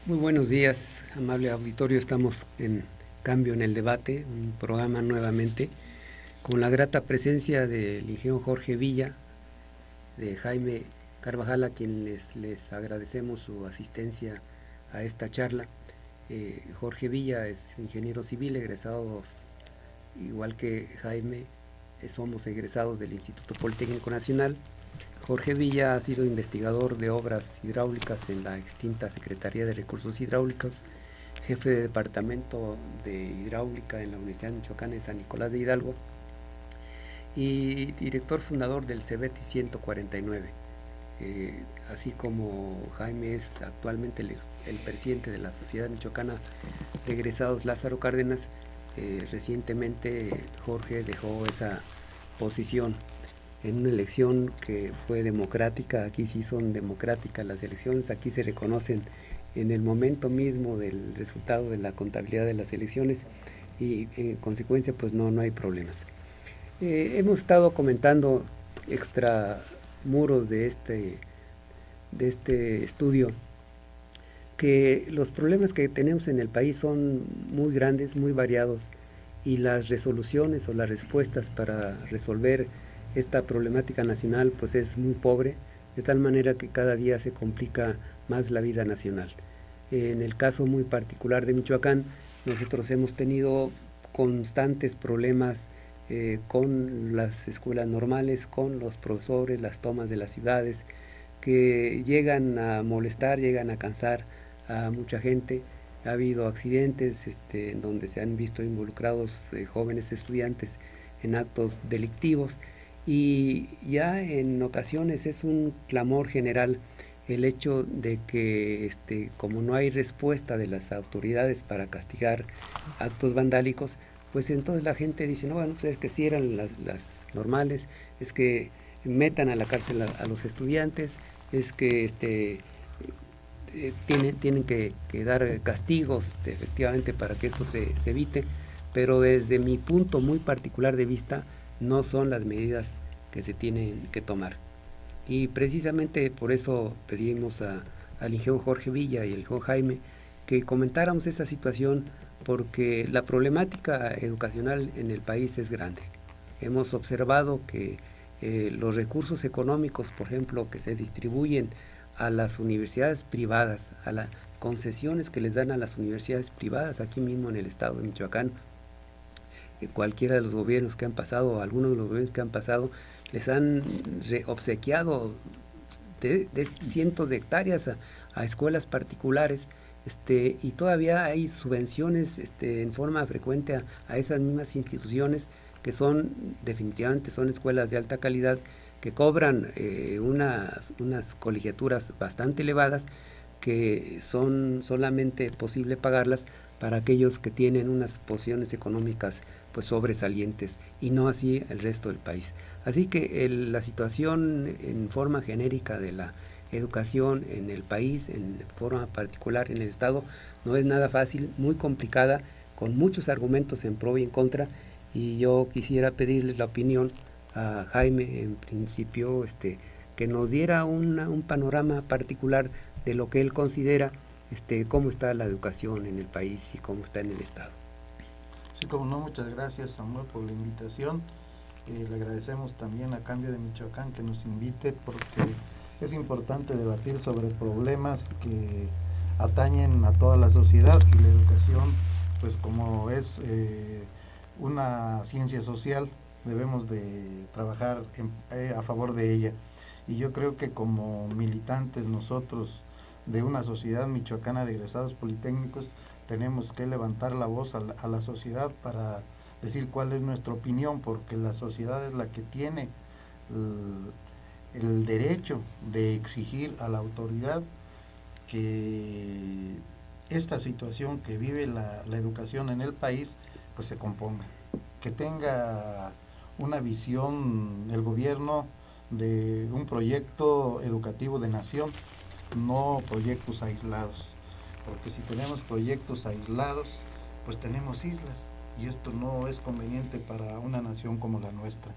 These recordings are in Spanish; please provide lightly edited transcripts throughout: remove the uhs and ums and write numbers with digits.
Muy buenos días, amable auditorio. Estamos en Cambio en el Debate, un programa nuevamente con la grata presencia del ingeniero Jorge Villa, de Jaime Carvajal, a quien les agradecemos su asistencia a esta charla. Jorge Villa es ingeniero civil, egresados igual que Jaime, somos egresados del Instituto Politécnico Nacional. Jorge Villa ha sido investigador de obras hidráulicas en la extinta Secretaría de Recursos Hidráulicos, jefe de departamento de hidráulica en la Universidad Michoacana de San Nicolás de Hidalgo y director fundador del CEBETI 149. Así como Jaime es actualmente el presidente de la Sociedad Michoacana de Egresados Lázaro Cárdenas, recientemente Jorge dejó esa posición en una elección que fue democrática. Aquí sí son democráticas las elecciones, aquí se reconocen en el momento mismo del resultado de la contabilidad de las elecciones y en consecuencia pues no hay problemas. Hemos estado comentando extramuros de este estudio que los problemas que tenemos en el país son muy grandes, muy variados, y las resoluciones o las respuestas para resolver esta problemática nacional pues es muy pobre, de tal manera que cada día se complica más la vida nacional. En el caso muy particular de Michoacán, nosotros hemos tenido constantes problemas con las escuelas normales, con los profesores, las tomas de las ciudades, que llegan a molestar, llegan a cansar a mucha gente. Ha habido accidentes en donde se han visto involucrados jóvenes estudiantes en actos delictivos, y ya en ocasiones es un clamor general el hecho de que como no hay respuesta de las autoridades para castigar actos vandálicos, pues entonces la gente dice, no, bueno, pues es que cierran las normales, es que metan a la cárcel a los estudiantes, es que tienen que dar castigos efectivamente para que esto se evite, pero desde mi punto muy particular de vista no son las medidas que se tienen que tomar. Y precisamente por eso pedimos al ingeniero Jorge Villa y al ingeniero Jaime que comentáramos esa situación, porque la problemática educacional en el país es grande. Hemos observado que los recursos económicos, por ejemplo, que se distribuyen a las universidades privadas, a las concesiones que les dan a las universidades privadas aquí mismo en el estado de Michoacán, cualquiera de los gobiernos que han pasado, algunos de los gobiernos que han pasado, les han obsequiado de cientos de hectáreas a escuelas particulares, y todavía hay subvenciones en forma frecuente a esas mismas instituciones, que son definitivamente son escuelas de alta calidad, que cobran unas colegiaturas bastante elevadas, que son solamente posible pagarlas para aquellos que tienen unas posiciones económicas pues sobresalientes, y no así el resto del país. Así que la situación en forma genérica de la educación en el país, en forma particular en el estado, no es nada fácil, muy complicada, con muchos argumentos en pro y en contra, y yo quisiera pedirle la opinión a Jaime en principio, que nos diera un panorama particular de lo que él considera cómo está la educación en el país y cómo está en el estado. Sí, como no, muchas gracias, Samuel, por la invitación. Le agradecemos también a Cambio de Michoacán que nos invite, porque es importante debatir sobre problemas que atañen a toda la sociedad, y la educación, pues como es una ciencia social, debemos de trabajar a favor de ella. Y yo creo que como militantes nosotros de una sociedad michoacana de egresados politécnicos, tenemos que levantar la voz a la sociedad para decir cuál es nuestra opinión, porque la sociedad es la que tiene el derecho de exigir a la autoridad que esta situación que vive la educación en el país pues se componga, que tenga una visión el gobierno de un proyecto educativo de nación, no proyectos aislados, porque si tenemos proyectos aislados pues tenemos islas, y esto no es conveniente para una nación como la nuestra.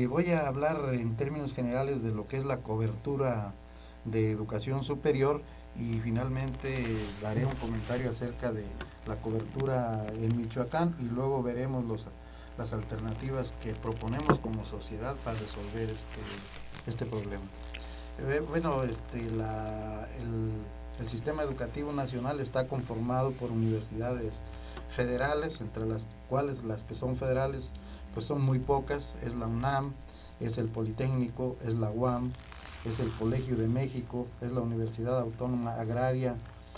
Voy a hablar en términos generales de lo que es la cobertura de educación superior y finalmente daré un comentario acerca de la cobertura en Michoacán y luego veremos las alternativas que proponemos como sociedad para resolver este problema. Bueno, el sistema educativo nacional está conformado por universidades federales, entre las cuales las que son federales pues son muy pocas, es la UNAM, es el Politécnico, es la UAM, es el Colegio de México, es la Universidad Autónoma Agraria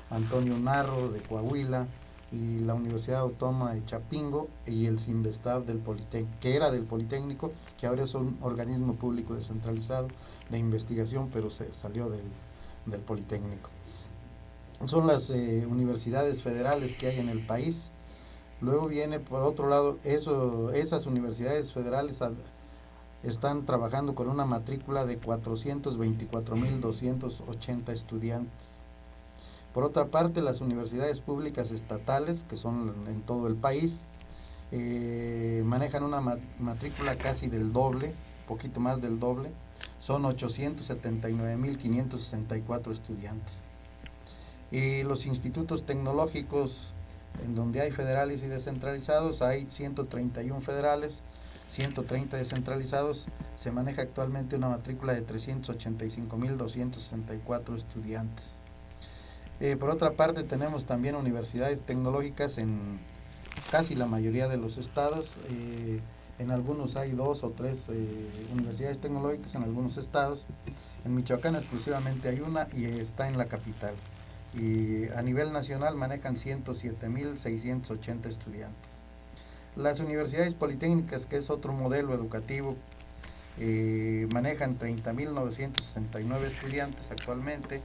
Antonio Narro de Coahuila y la Universidad Autónoma de Chapingo y el CINVESTAB del Politécnico, que era del Politécnico, que ahora es un organismo público descentralizado de investigación, pero se salió del Politécnico. Son las universidades federales que hay en el país. Luego viene por otro lado, esas universidades federales están trabajando con una matrícula de 424.280 estudiantes. Por otra parte, las universidades públicas estatales, que son en todo el país, manejan una matrícula casi del doble, poquito más del doble, son 879.564 estudiantes. Y los institutos tecnológicos, en donde hay federales y descentralizados, hay 131 federales, 130 descentralizados, se maneja actualmente una matrícula de 385.264 estudiantes. Por otra parte, tenemos también universidades tecnológicas en casi la mayoría de los estados, en algunos hay 2 o 3 universidades tecnológicas en algunos estados, en Michoacán exclusivamente hay una y está en la capital. Y a nivel nacional manejan 107.680 estudiantes. Las universidades politécnicas, que es otro modelo educativo, manejan 30.969 estudiantes actualmente,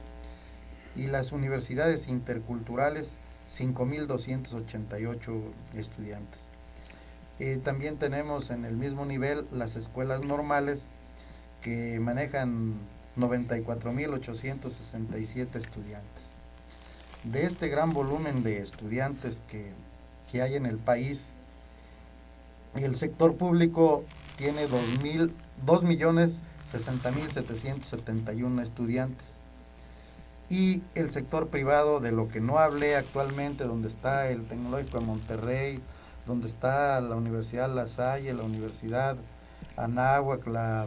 y las universidades interculturales 5.288 estudiantes. También tenemos en el mismo nivel las escuelas normales, que manejan 94.867 estudiantes. De este gran volumen de estudiantes que hay en el país, el sector público tiene 2.060.771 estudiantes, y el sector privado, de lo que no hablé actualmente, donde está el Tecnológico de Monterrey, donde está la Universidad La Salle, la Universidad Anáhuac, la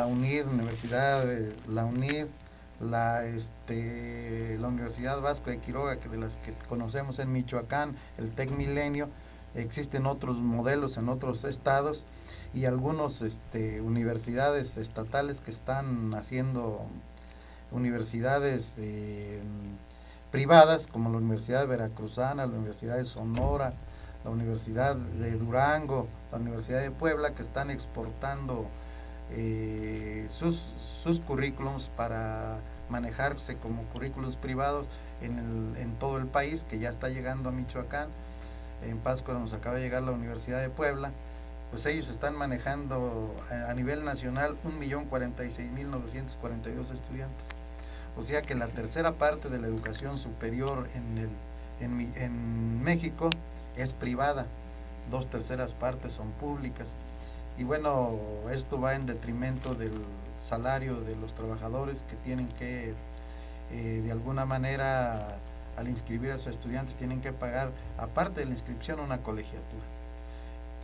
UNID, la Universidad Vasco de Quiroga, que de las que conocemos en Michoacán, el Tec Milenio. Existen otros modelos en otros estados y algunas universidades estatales que están haciendo universidades privadas, como la Universidad Veracruzana, la Universidad de Sonora, la Universidad de Durango, la Universidad de Puebla, que están exportando sus currículums para manejarse como currículos privados en todo el país, que ya está llegando a Michoacán. En Pátzcuaro nos acaba de llegar la Universidad de Puebla. Pues ellos están manejando a nivel nacional 1.046.942 estudiantes. O sea que la tercera parte de la educación superior en México es privada, 2/3 partes son públicas. Y bueno, esto va en detrimento del salario de los trabajadores, que tienen que, de alguna manera, al inscribir a sus estudiantes, tienen que pagar, aparte de la inscripción, una colegiatura.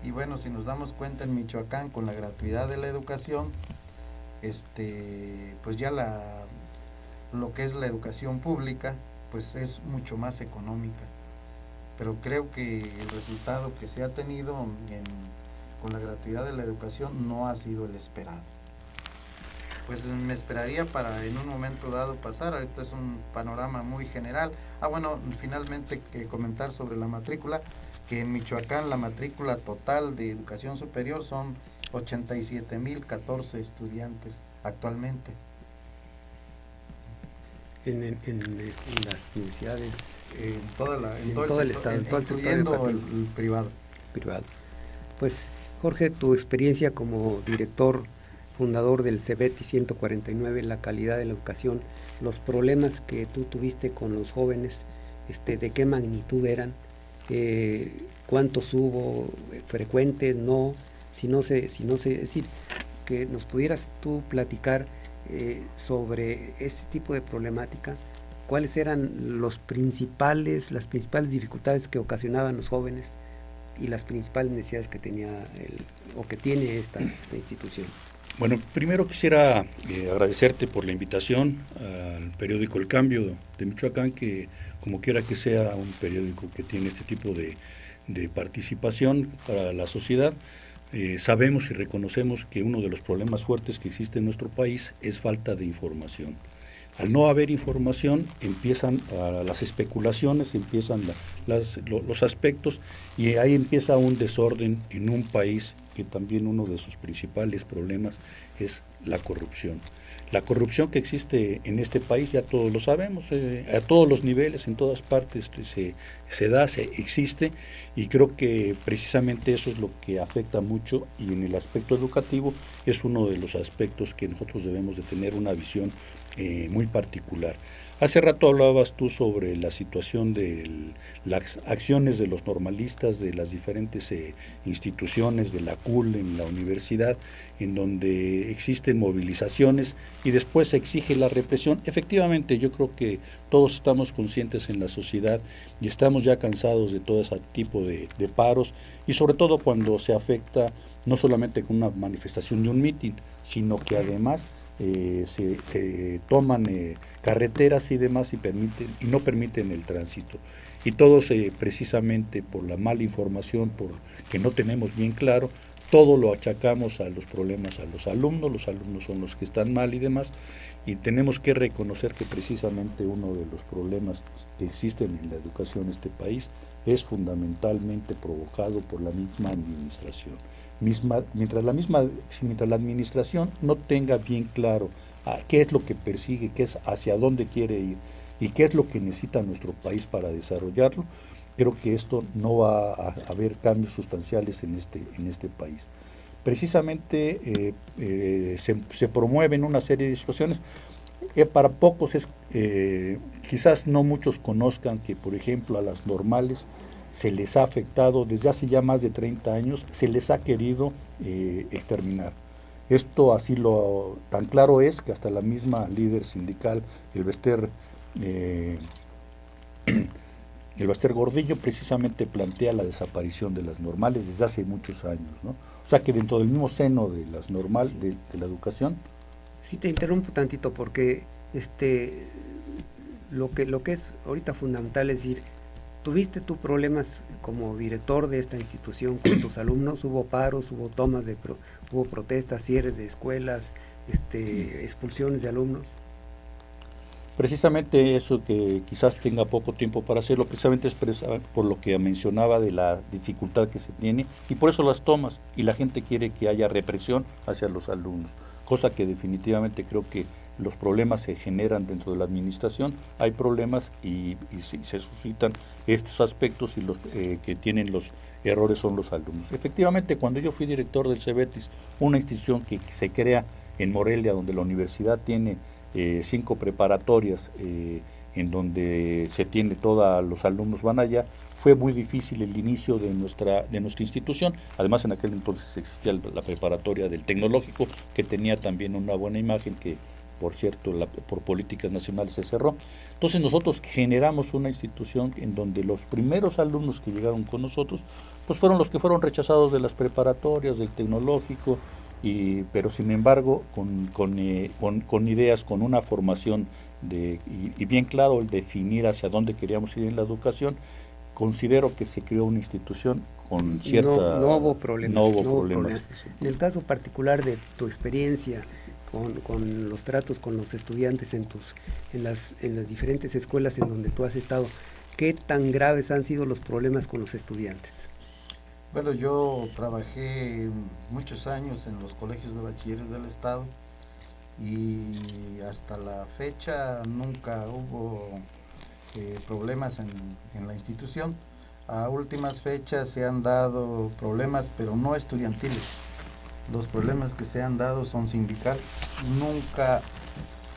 Y bueno, si nos damos cuenta, en Michoacán, con la gratuidad de la educación, pues ya lo que es la educación pública, pues es mucho más económica. Pero creo que el resultado que se ha tenido con la gratuidad de la educación no ha sido el esperado. Pues me esperaría para en un momento dado pasar. Este es un panorama muy general. Bueno, finalmente comentar sobre la matrícula, que en Michoacán la matrícula total de educación superior son 87.014 estudiantes actualmente. En las universidades, en todo el estado, incluyendo el privado. Pues Jorge, tu experiencia como director fundador del CEBETI 149, la calidad de la educación, los problemas que tú tuviste con los jóvenes, de qué magnitud eran, cuántos hubo, frecuentes, no, si no sé, es decir, que nos pudieras tú platicar sobre este tipo de problemática, cuáles eran las principales dificultades que ocasionaban los jóvenes y las principales necesidades que tenía o que tiene esta institución. Bueno, primero quisiera agradecerte por la invitación al periódico El Cambio de Michoacán, que como quiera que sea un periódico que tiene este tipo de participación para la sociedad, sabemos y reconocemos que uno de los problemas fuertes que existe en nuestro país es falta de información. Al no haber información empiezan las especulaciones, empiezan los aspectos, y ahí empieza un desorden en un país que también uno de sus principales problemas es la corrupción. La corrupción que existe en este país ya todos lo sabemos, a todos los niveles, en todas partes existe, y creo que precisamente eso es lo que afecta mucho, y en el aspecto educativo es uno de los aspectos que nosotros debemos de tener una visión muy particular. Hace rato hablabas tú sobre la situación de las acciones de los normalistas, de las diferentes instituciones, de la CUL en la universidad, en donde existen movilizaciones y después se exige la represión. Efectivamente, yo creo que todos estamos conscientes en la sociedad y estamos ya cansados de todo ese tipo de paros, y sobre todo cuando se afecta no solamente con una manifestación de un mitin, sino que además se toman carreteras y demás y no permiten el tránsito, y todo precisamente por la mala información, por que no tenemos bien claro, todo lo achacamos a los problemas a los alumnos son los que están mal y demás, y tenemos que reconocer que precisamente uno de los problemas que existen en la educación en este país es fundamentalmente provocado por la misma administración. Mientras la administración no tenga bien claro qué es lo que persigue, qué es hacia dónde quiere ir y qué es lo que necesita nuestro país para desarrollarlo, creo que esto no va a haber cambios sustanciales en este país. Precisamente se promueven una serie de situaciones que para pocos quizás no muchos conozcan que, por ejemplo, a las normales se les ha afectado desde hace ya más de 30 años, se les ha querido exterminar. Esto así tan claro es que hasta la misma líder sindical, el Bester Gordillo, precisamente plantea la desaparición de las normales desde hace muchos años, ¿no? O sea que dentro del mismo seno de las normales, de la educación. Sí, te interrumpo tantito porque lo que es ahorita fundamental es decir, ¿tuviste tú problemas como director de esta institución con tus alumnos? ¿Hubo paros, hubo hubo protestas, cierres de escuelas, expulsiones de alumnos? Precisamente eso, que quizás tenga poco tiempo para hacerlo, precisamente es por lo que mencionaba de la dificultad que se tiene, y por eso las tomas, y la gente quiere que haya represión hacia los alumnos, cosa que definitivamente creo que los problemas se generan dentro de la administración, hay problemas y se suscitan estos aspectos, y los que tienen los errores son los alumnos. Efectivamente, cuando yo fui director del CEBETIS, una institución que se crea en Morelia, donde la universidad tiene 5 preparatorias, en donde se tiene los alumnos van allá, fue muy difícil el inicio de nuestra institución. Además, en aquel entonces existía la preparatoria del Tecnológico, que tenía también una buena imagen, que por cierto por políticas nacionales se cerró. Entonces nosotros generamos una institución en donde los primeros alumnos que llegaron con nosotros pues fueron los que fueron rechazados de las preparatorias, del Tecnológico, pero sin embargo con ideas, con una formación y bien claro el definir hacia dónde queríamos ir en la educación. Considero que se creó una institución con cierta... No hubo problemas. Sí. En el caso particular de tu experiencia con los tratos con los estudiantes en las diferentes escuelas en donde tú has estado, ¿qué tan graves han sido los problemas con los estudiantes? Bueno, yo trabajé muchos años en los colegios de bachilleres del estado y hasta la fecha nunca hubo problemas en la institución. A últimas fechas se han dado problemas, pero no estudiantiles. Los problemas que se han dado son sindicales. Nunca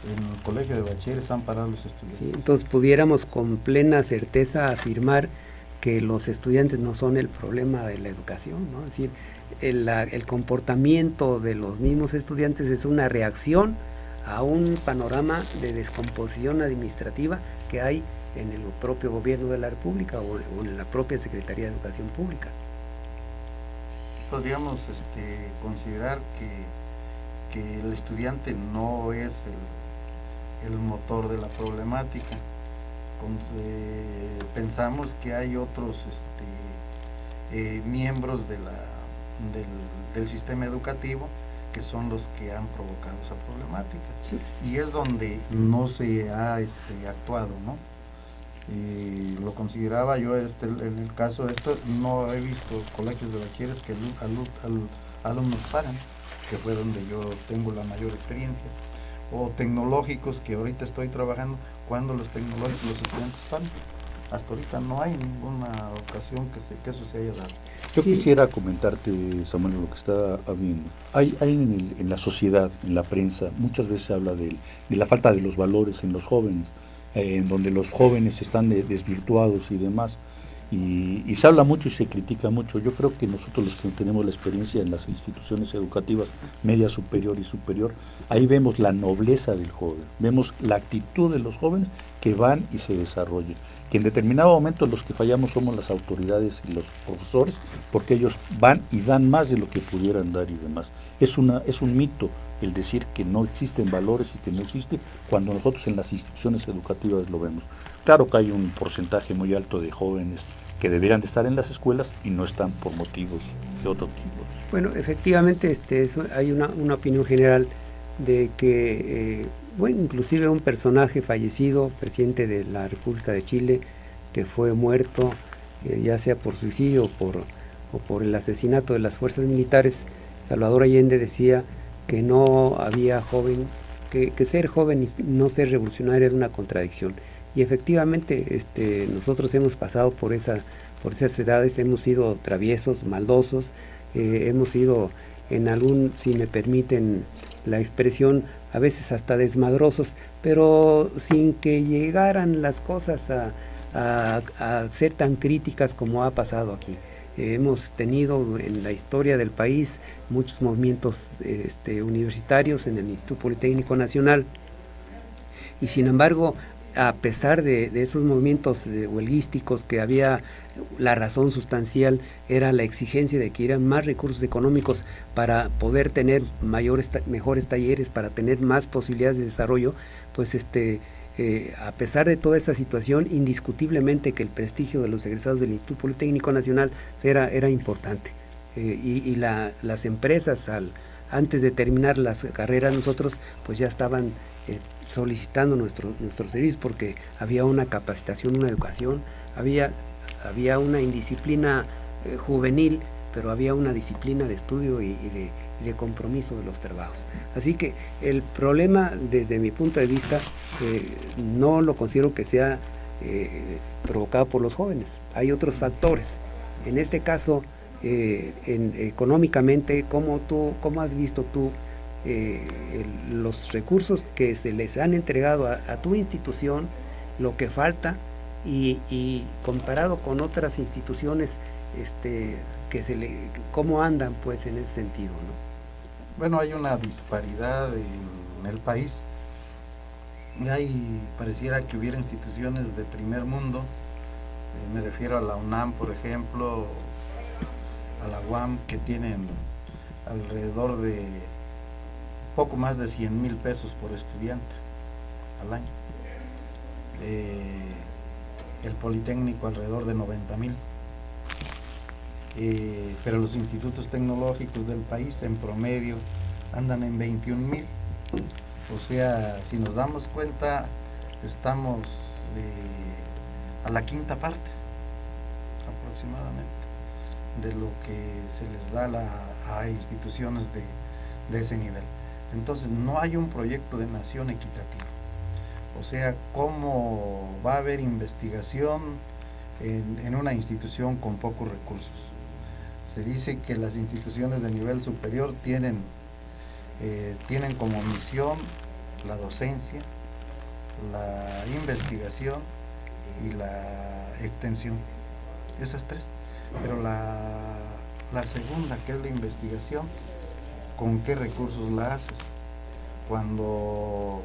en el colegio de bachilleres han parado los estudiantes. Sí, entonces pudiéramos con plena certeza afirmar que los estudiantes no son el problema de la educación, ¿no? Es decir, el comportamiento de los mismos estudiantes es una reacción a un panorama de descomposición administrativa que hay en el propio gobierno de la República o en la propia Secretaría de Educación Pública. Podríamos considerar que el estudiante no es el motor de la problemática. Pensamos que hay otros miembros del sistema educativo que son los que han provocado esa problemática. Sí. Y es donde no se ha actuado, ¿no? Lo consideraba yo, en el caso de esto, no he visto colegios de bachilleres que alumnos paran, que fue donde yo tengo la mayor experiencia, o tecnológicos que ahorita estoy trabajando, cuando los tecnológicos, los estudiantes paran. Hasta ahorita no hay ninguna ocasión que eso se haya dado. Yo quisiera comentarte, Samuel, lo que está habiendo. Hay en la sociedad, en la prensa, muchas veces se habla de la falta de los valores en los jóvenes, en donde los jóvenes están desvirtuados y demás. Y se habla mucho y se critica mucho. Yo creo que nosotros los que tenemos la experiencia en las instituciones educativas media, superior y superior, ahí vemos la nobleza del joven, vemos la actitud de los jóvenes que van y se desarrollan. Que en determinado momento los que fallamos somos las autoridades y los profesores, porque ellos van y dan más de lo que pudieran dar y demás. Es un mito el decir que no existen valores y que no existe cuando nosotros en las instituciones educativas lo vemos. Claro que hay un porcentaje muy alto de jóvenes que deberían de estar en las escuelas y no están por motivos de otro tipo. Bueno, efectivamente hay una opinión general de que, inclusive un personaje fallecido, presidente de la República de Chile, que fue muerto, ya sea por suicidio o por el asesinato de las fuerzas militares, Salvador Allende decía que no había joven, que ser joven y no ser revolucionario era una contradicción. Y efectivamente nosotros hemos pasado por esas edades, hemos sido traviesos, maldosos, hemos sido si me permiten la expresión, a veces hasta desmadrosos, pero sin que llegaran las cosas a ser tan críticas como ha pasado aquí. Hemos tenido en la historia del país muchos movimientos universitarios en el Instituto Politécnico Nacional, y sin embargo, a pesar de esos movimientos huelguísticos, que había la razón sustancial, era la exigencia de que hubieran más recursos económicos para poder tener mejores talleres, para tener más posibilidades de desarrollo, pues a pesar de toda esa situación, indiscutiblemente que el prestigio de los egresados del Instituto Politécnico Nacional era importante. Y las empresas, antes de terminar las carreras, nosotros pues ya estaban solicitando nuestros servicios, porque había una capacitación, una educación, había una indisciplina juvenil, pero había una disciplina de estudio y de compromiso de los trabajos. Así que el problema, desde mi punto de vista, no lo considero que sea provocado por los jóvenes. Hay otros factores. En este caso, económicamente, ¿cómo has visto tú los recursos que se les han entregado a tu institución, lo que falta, y comparado con otras instituciones, cómo andan pues en ese sentido, ¿no? Bueno, hay una disparidad en el país. Pareciera que hubiera instituciones de primer mundo, me refiero a la UNAM, por ejemplo, a la UAM, que tienen alrededor de poco más de 100,000 pesos por estudiante al año. El Politécnico alrededor de 90,000. Pero los institutos tecnológicos del país en promedio andan en 21,000. O sea, si nos damos cuenta, estamos a la quinta parte aproximadamente de lo que se les da a instituciones de ese nivel. Entonces no hay un proyecto de nación equitativo. O sea, ¿cómo va a haber investigación en una institución con pocos recursos? Se dice que las instituciones de nivel superior tienen como misión la docencia, la investigación y la extensión. Esas tres. Pero la segunda, que es la investigación, ¿con qué recursos la haces? cuando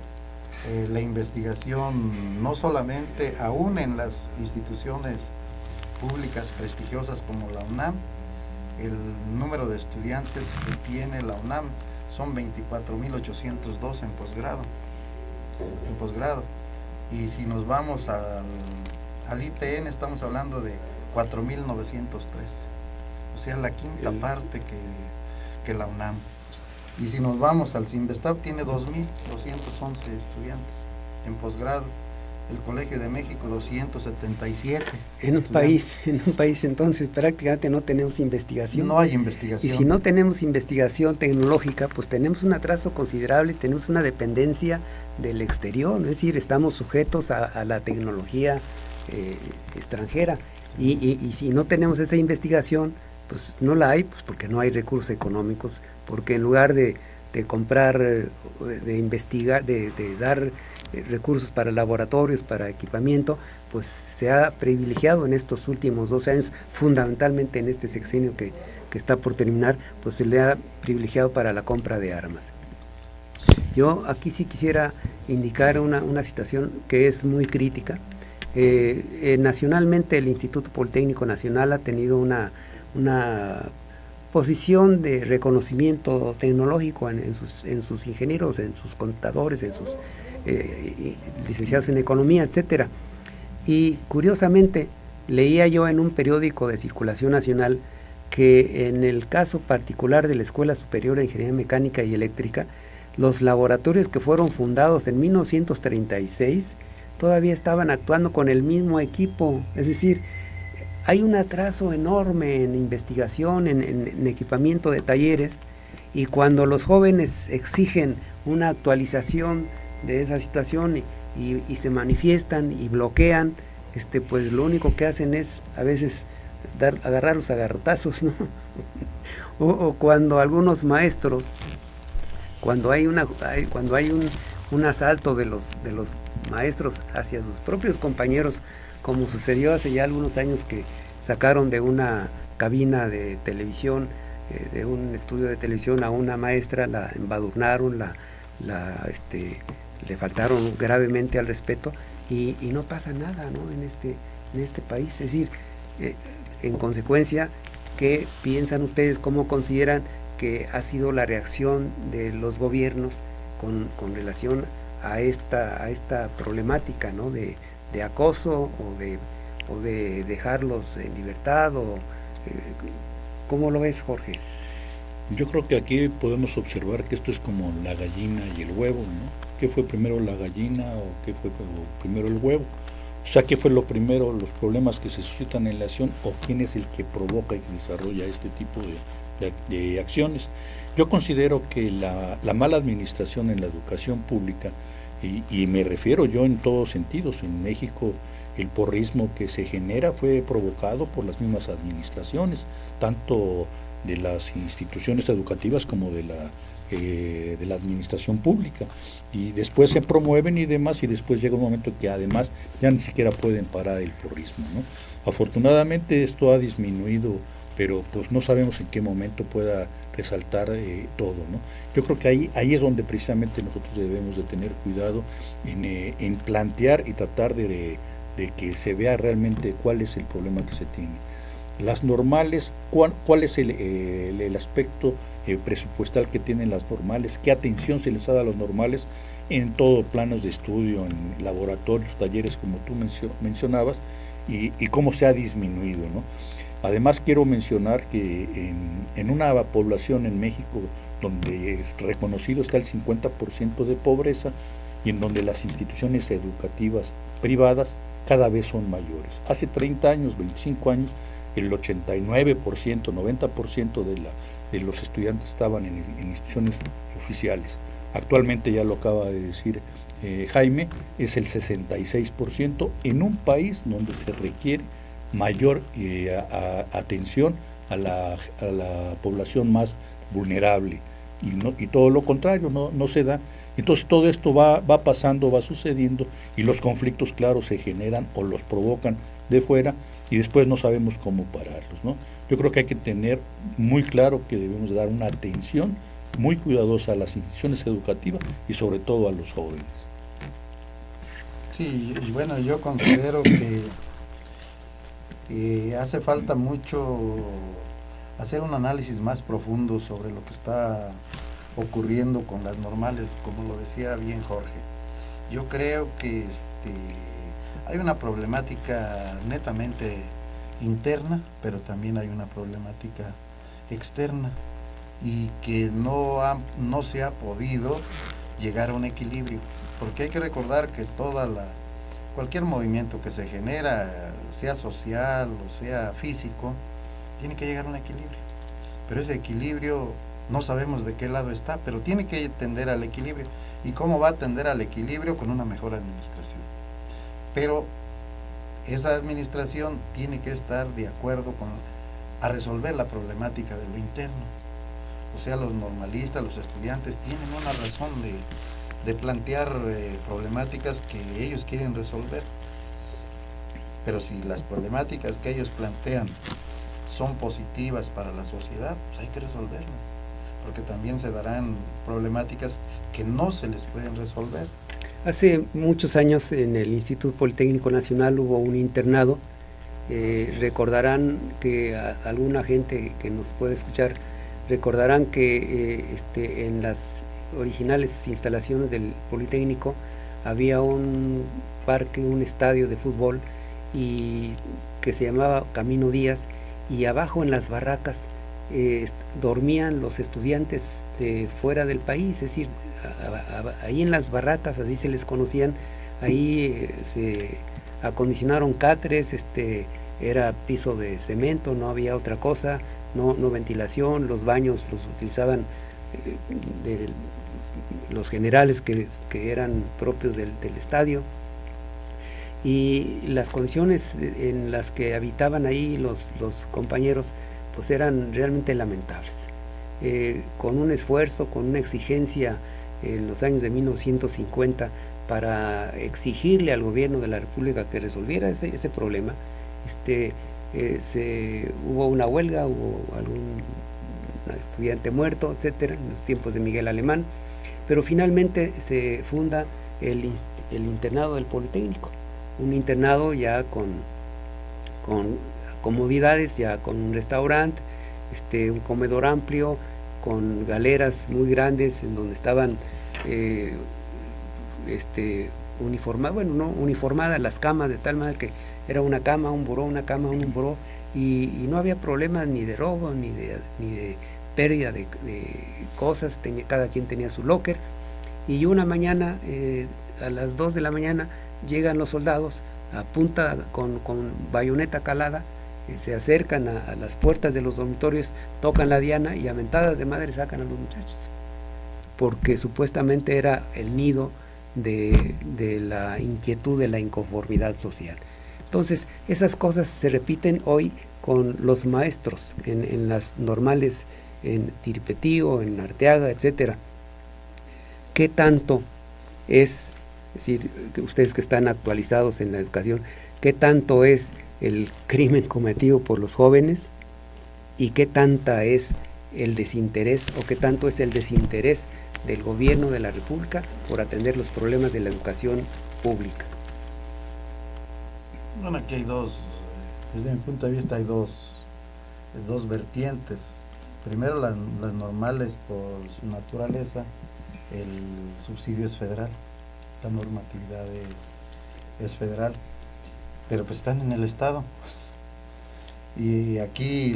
la investigación, no solamente aún en las instituciones públicas prestigiosas como la UNAM, el número de estudiantes que tiene la UNAM son 24.802 en posgrado. Y si nos vamos al IPN, estamos hablando de 4.903, o sea, la quinta parte que la UNAM. Y si nos vamos al CINVESTAB, tiene 2.211 estudiantes en posgrado. El Colegio de México, 277. En un país entonces prácticamente no tenemos investigación. No hay investigación. Y si no tenemos investigación tecnológica, pues tenemos un atraso considerable, tenemos una dependencia del exterior, es decir, estamos sujetos a la tecnología extranjera. Y si no tenemos esa investigación, pues no la hay, pues porque no hay recursos económicos, porque en lugar de comprar, de investigar, de dar recursos para laboratorios, para equipamiento, pues se ha privilegiado en estos últimos 12 años, fundamentalmente en este sexenio que está por terminar, pues se le ha privilegiado para la compra de armas. Yo aquí sí quisiera indicar una situación que es muy crítica. Nacionalmente el Instituto Politécnico Nacional ha tenido una posición de reconocimiento tecnológico en sus ingenieros, en sus contadores, en sus licenciados en economía, etcétera. Y curiosamente leía yo en un periódico de circulación nacional que en el caso particular de la Escuela Superior de Ingeniería Mecánica y Eléctrica, los laboratorios que fueron fundados en 1936 todavía estaban actuando con el mismo equipo. Es decir, hay un atraso enorme en investigación, en equipamiento de talleres, y cuando los jóvenes exigen una actualización de esa situación y se manifiestan y bloquean, pues lo único que hacen es a veces agarrarlos a garrotazos, ¿no? o cuando algunos maestros, cuando hay un asalto de los maestros hacia sus propios compañeros, como sucedió hace ya algunos años, que sacaron de una cabina de televisión, de un estudio de televisión, a una maestra, la embadurnaron, le faltaron gravemente al respeto, y no pasa nada, ¿no?, en este país. Es decir, en consecuencia, ¿qué piensan ustedes, cómo consideran que ha sido la reacción de los gobiernos con relación a esta problemática, ¿no?, de acoso o de dejarlos en libertad? ¿Cómo lo ves, Jorge? Yo creo que aquí podemos observar que esto es como la gallina y el huevo, ¿no? ¿Qué fue primero, la gallina o qué fue primero el huevo? O sea, ¿qué fue lo primero, los problemas que se suscitan en la acción, o quién es el que provoca y que desarrolla este tipo de acciones? Yo considero que la mala administración en la educación pública, y me refiero yo en todos sentidos, en México el porrismo que se genera fue provocado por las mismas administraciones, tanto de las instituciones educativas como de la administración pública, y después se promueven y demás, y después llega un momento que además ya ni siquiera pueden parar el porrismo, ¿no? Afortunadamente esto ha disminuido, pero pues no sabemos en qué momento pueda resaltar todo, ¿no? Yo creo que ahí es donde precisamente nosotros debemos de tener cuidado en plantear y tratar de que se vea realmente cuál es el problema que se tiene. Las normales, cuál es el aspecto presupuestal que tienen las normales, qué atención se les da a los normales en todos planos de estudio, en laboratorios, talleres, como tú mencionabas, y cómo se ha disminuido, ¿no? Además quiero mencionar que en una población en México donde es reconocido está el 50% de pobreza, y en donde las instituciones educativas privadas cada vez son mayores. Hace 30 años, 25 años, el 89%, 90% de los estudiantes estaban en instituciones oficiales. Actualmente, ya lo acaba de decir Jaime, es el 66%, en un país donde se requiere mayor atención a la población más vulnerable, y todo lo contrario no se da. Entonces todo esto va pasando, va sucediendo, y los conflictos, claro, se generan o los provocan de fuera, y después no sabemos cómo pararlos, ¿no? Yo creo que hay que tener muy claro que debemos dar una atención muy cuidadosa a las instituciones educativas y sobre todo a los jóvenes. Sí, y bueno, yo considero que hace falta mucho hacer un análisis más profundo sobre lo que está ocurriendo con las normales, como lo decía bien Jorge. Yo creo que hay una problemática netamente interna, pero también hay una problemática externa y que no se ha podido llegar a un equilibrio, porque hay que recordar que cualquier movimiento que se genera, sea social o sea físico, tiene que llegar a un equilibrio, pero ese equilibrio no sabemos de qué lado está, pero tiene que tender al equilibrio. ¿Y cómo va a tender al equilibrio? Con una mejor administración. Pero esa administración tiene que estar de acuerdo a resolver la problemática de lo interno. O sea, los normalistas, los estudiantes tienen una razón de plantear problemáticas que ellos quieren resolver. Pero si las problemáticas que ellos plantean son positivas para la sociedad, pues hay que resolverlas, porque también se darán problemáticas que no se les pueden resolver. Hace muchos años en el Instituto Politécnico Nacional hubo un internado. Recordarán que alguna gente que nos puede escuchar recordarán que en las originales instalaciones del Politécnico había un parque, un estadio de fútbol y que se llamaba Camino Díaz, y abajo en las barracas dormían los estudiantes de fuera del país, es decir, ahí en las barracas, así se les conocían, ahí se acondicionaron cáteres, era piso de cemento, no había otra cosa, no ventilación, los baños los utilizaban los generales que eran propios del estadio, y las condiciones en las que habitaban ahí los compañeros pues eran realmente lamentables. Con un esfuerzo, con una exigencia en los años de 1950 para exigirle al gobierno de la República que resolviera ese problema, hubo una huelga, hubo algún estudiante muerto, etcétera, en los tiempos de Miguel Alemán, pero finalmente se funda el internado del Politécnico, un internado ya con comodidades, ya con un restaurante, un comedor amplio, con galeras muy grandes en donde estaban uniformadas las camas, de tal manera que era una cama, un buró, una cama, un buró, y no había problemas ni de robo, ni de pérdida de cosas, cada quien tenía su locker. Y una mañana, a las 2 de la mañana, llegan los soldados a punta con bayoneta calada, se acercan a las puertas de los dormitorios, tocan la diana y a mentadas de madre sacan a los muchachos, porque supuestamente era el nido de la inquietud, de la inconformidad social. Entonces, esas cosas se repiten hoy con los maestros en las normales, en Tiripetío, en Arteaga, etcétera. ¿Qué tanto es decir, ustedes que están actualizados en la educación, qué tanto es el crimen cometido por los jóvenes y qué tanta es el desinterés o qué tanto es el desinterés del gobierno de la República por atender los problemas de la educación pública? Bueno, aquí hay desde mi punto de vista hay dos vertientes. Primero, las normales, por su naturaleza, el subsidio es federal, esta normatividad es federal, pero pues están en el Estado. Y aquí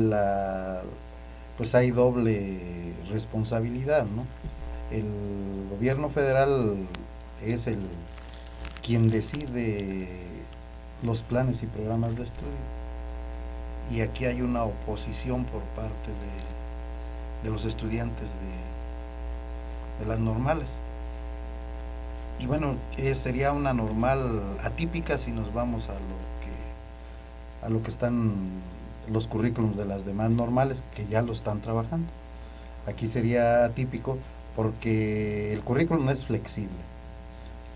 pues hay doble responsabilidad, ¿no? El gobierno federal es quien decide los planes y programas de estudio, y aquí hay una oposición por parte de los estudiantes de las normales. Y bueno, sería una normal atípica si nos vamos a lo que están los currículums de las demás normales, que ya lo están trabajando. Aquí sería atípico porque el currículum es flexible,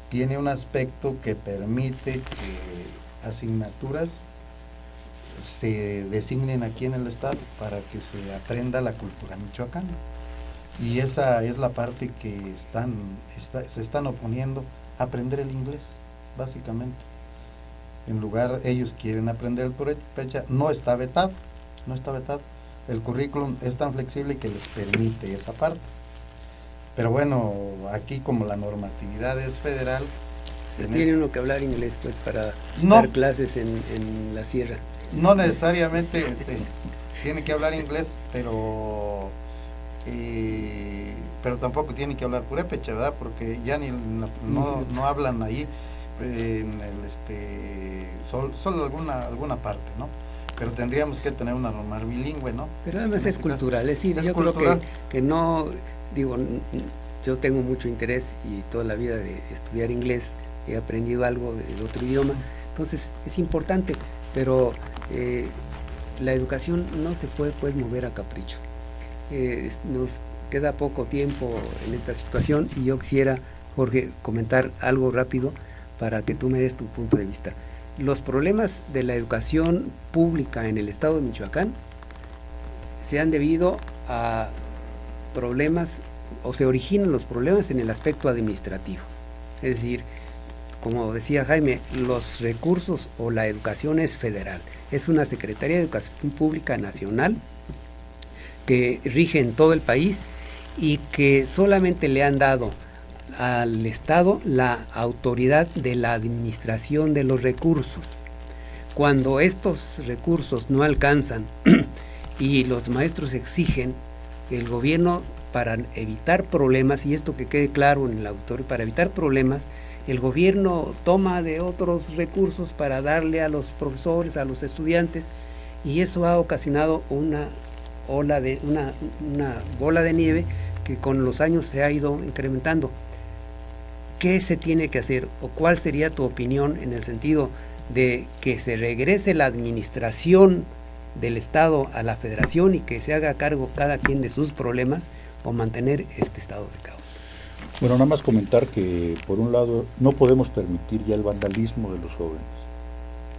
tiene un aspecto que permite que asignaturas se designen aquí en el estado para que se aprenda la cultura michoacana. Y esa es la parte que se están oponiendo a aprender el inglés, básicamente. En lugar, ellos quieren aprender el purépecha, no está vetado. El currículum es tan flexible que les permite esa parte. Pero bueno, aquí como la normatividad es federal... Se tiene uno que hablar inglés pues para dar clases en la sierra. No necesariamente tiene que hablar inglés, pero tampoco tiene que hablar purépecha, ¿verdad? Porque ya no hablan ahí solo alguna parte, ¿no? Pero tendríamos que tener una normal bilingüe, ¿no? Pero además es cultural, es decir, yo creo que no, digo, yo tengo mucho interés y toda la vida de estudiar inglés, he aprendido algo de otro idioma, entonces es importante, pero la educación no se puede pues mover a capricho. Nos queda poco tiempo en esta situación y yo quisiera, Jorge, comentar algo rápido para que tú me des tu punto de vista. Los problemas de la educación pública en el estado de Michoacán se han debido a problemas, o se originan los problemas en el aspecto administrativo. Es decir, como decía Jaime, los recursos o la educación es federal. Es una Secretaría de Educación Pública Nacional que rige en todo el país y que solamente le han dado al Estado la autoridad de la administración de los recursos. Cuando estos recursos no alcanzan y los maestros exigen, el gobierno, para evitar problemas, y esto que quede claro en el auditorio, para evitar problemas, el gobierno toma de otros recursos para darle a los profesores, a los estudiantes, y eso ha ocasionado una bola de nieve que con los años se ha ido incrementando. ¿Qué se tiene que hacer o cuál sería tu opinión en el sentido de que se regrese la administración del Estado a la Federación y que se haga cargo cada quien de sus problemas, o mantener este estado de caos? Bueno, nada más comentar que por un lado no podemos permitir ya el vandalismo de los jóvenes,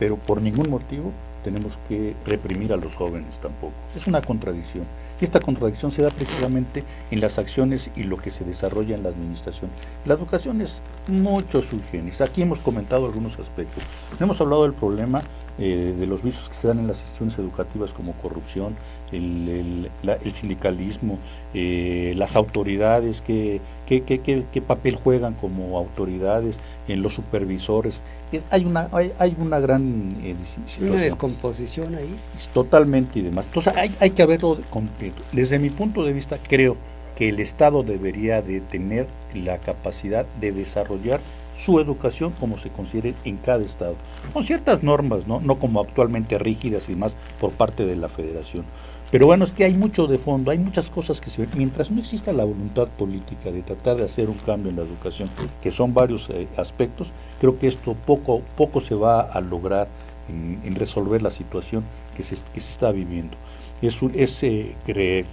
pero por ningún motivo tenemos que reprimir a los jóvenes tampoco. Es una contradicción. Y esta contradicción se da precisamente en las acciones y lo que se desarrolla en la administración. La educación es mucho sui generis. Aquí hemos comentado algunos aspectos. Hemos hablado del problema de los vicios que se dan en las instituciones educativas como corrupción, el sindicalismo, las autoridades, qué papel juegan como autoridades, en los supervisores. Hay una gran situación. Una descomposición ahí. Totalmente y demás. Entonces hay que verlo completo. Desde mi punto de vista, creo que el Estado debería de tener la capacidad de desarrollar su educación como se considere en cada estado, con ciertas normas, no como actualmente rígidas y más por parte de la Federación. Pero bueno, es que hay mucho de fondo, hay muchas cosas que se ven. Mientras no exista la voluntad política de tratar de hacer un cambio en la educación, que son varios aspectos, creo que esto poco se va a lograr en resolver la situación que se está viviendo. Es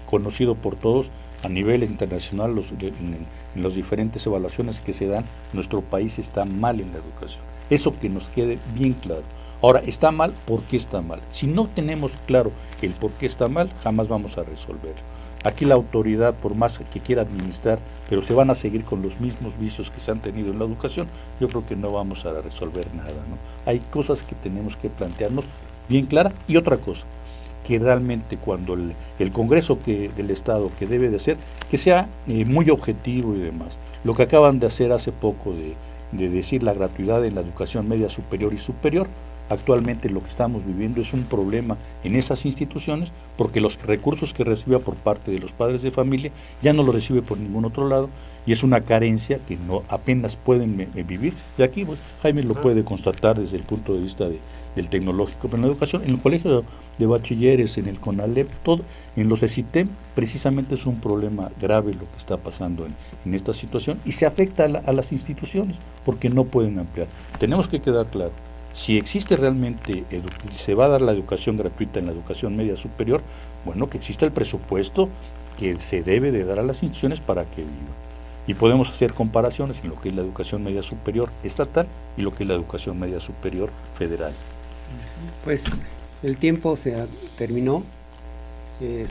conocido por todos a nivel internacional, en las diferentes evaluaciones que se dan, nuestro país está mal en la educación. Eso que nos quede bien claro. Ahora, ¿está mal? ¿Por qué está mal? Si no tenemos claro el por qué está mal, jamás vamos a resolverlo. Aquí la autoridad, por más que quiera administrar, pero se van a seguir con los mismos vicios que se han tenido en la educación, yo creo que no vamos a resolver nada, ¿no? Hay cosas que tenemos que plantearnos bien clara. Y otra cosa, que realmente cuando el Congreso del Estado que debe de hacer, que sea muy objetivo y demás. Lo que acaban de hacer hace poco de decir la gratuidad en la educación media superior y superior, actualmente lo que estamos viviendo es un problema en esas instituciones, porque los recursos que recibe por parte de los padres de familia ya no los recibe por ningún otro lado, y es una carencia que no apenas pueden vivir. Y aquí Jaime lo puede constatar desde el punto de vista del tecnológico, pero en la educación, en el colegio de bachilleres, en el CONALEP, todo, en los ECITEM, precisamente es un problema grave lo que está pasando en esta situación, y se afecta a las instituciones porque no pueden ampliar. Tenemos que quedar claro, si existe realmente, se va a dar la educación gratuita en la educación media superior, bueno, que exista el presupuesto que se debe de dar a las instituciones para que vivan. Y podemos hacer comparaciones en lo que es la educación media superior estatal y lo que es la educación media superior federal. Pues el tiempo se terminó.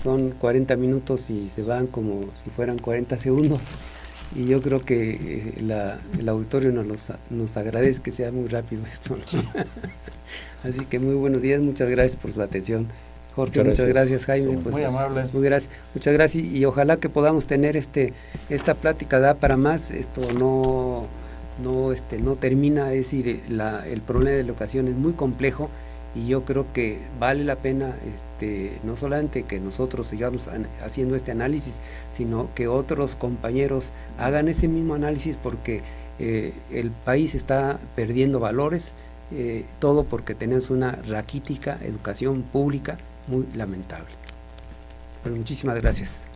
son 40 minutos y se van como si fueran 40 segundos. Y yo creo que el auditorio nos agradece que sea muy rápido esto, ¿no? Sí. Así que muy buenos días, muchas gracias por su atención. Jorge, muchas gracias, Jaime. Pues, muy amables. Muchas gracias y ojalá que podamos tener esta plática, da para más. Esto no termina, es decir, el problema de la educación es muy complejo y yo creo que vale la pena no solamente que nosotros sigamos haciendo este análisis, sino que otros compañeros hagan ese mismo análisis, porque el país está perdiendo valores, todo porque tenemos una raquítica educación pública muy lamentable. Pues muchísimas gracias.